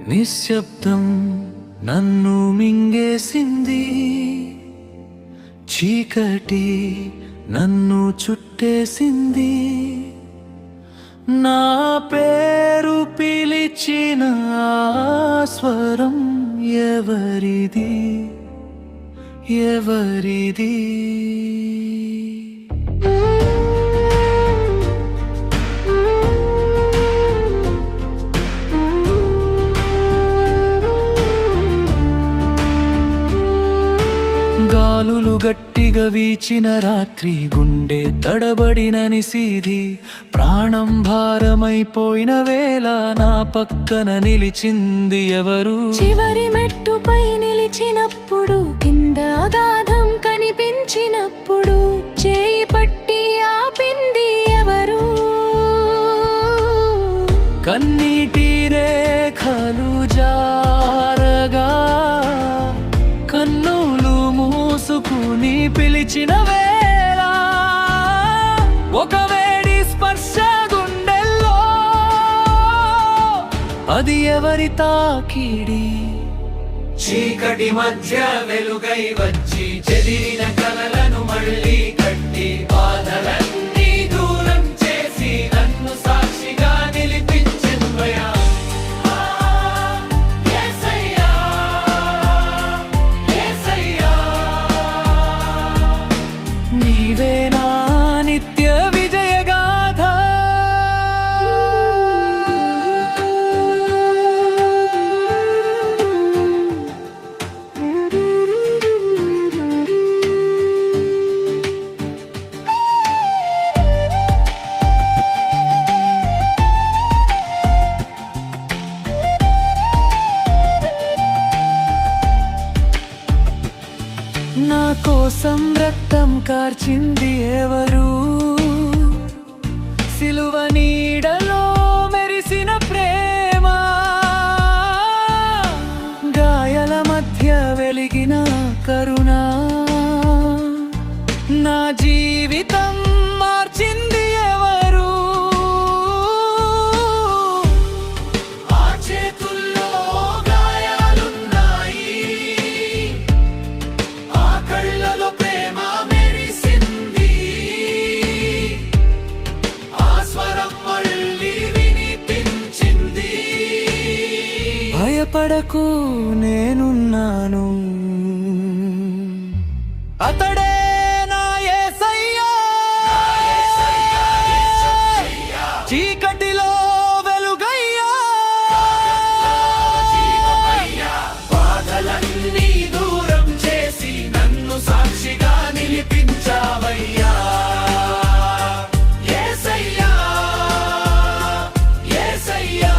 నిశ్శబ్దం నన్ను మింగేసింది, చీకటి నన్ను చుట్టేసింది. నా పేరు పిలిచిన స్వరం ఎవరిది ఎవరిది? గాలులు గట్టిగా వీచిన రాత్రి, గుండె తడబడిన నిశీధి, ప్రాణం భారమైపోయిన వేళ నా పక్కన నిలిచింది ఎవరు? చివరి మెట్టుపై నిలిచినప్పుడు, కింద అగాధం కనిపించినప్పుడు, చేయి పట్టి ఆపింది ఎవరు? కన్నీటి రేఖలు జారగా, కన్నులు మూసుకుని పిలిచిన వేళ, ఒక వేడి స్పర్శ గుండెల్లో, అది ఎవరి తాకిడి? చీకటి మధ్య వెలుగై వచ్చి చెదిరిన కలలను మళ్ళీ కట్టి, బాధలన్నీ దూరం చేసి నన్ను సాక్షిగా నిలిపించెనువయ్యా. నీవే నా నిత్య విజయగాథ. నా కోసం రక్తం కార్చింది ఎవరు? సిలువ నీడలో మెరిసిన ప్రేమ, గాయాల మధ్య వెలిగిన కరుణ, నా జీవితం మార్చింది ఎవరు? ఆ చేతుల్లో గాయాలున్నాయి, ఆ కళ్ళలో ప్రేమ మెరిసింది, ఆ స్వరం మళ్ళీ వినిపించింది. భయపడకు, నేనున్నాను, అతడే నా యేసయ్యా. చీకటిలో వెలుగయ్యా, బాధలన్నీ దూరం చేసి నన్ను సాక్షిగా నిలిపించావయ్యా. యేసయ్యా, యేసయ్యా,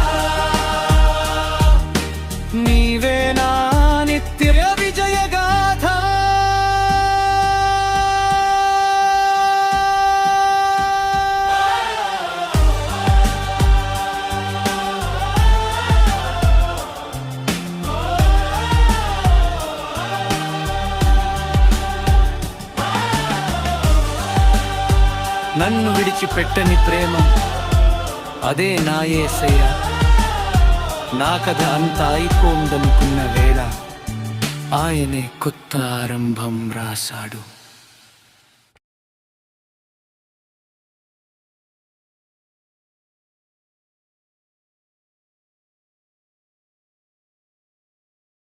నీవే నా నిత్య విజయగాథ. నన్ను విడిచిపెట్టని ప్రేమ, అదే నా యేసయ్య. నా కథ అంతా అయిపోందనుకున్న వేళ, ఆయనే కొత్త ఆరంభం రాశాడు.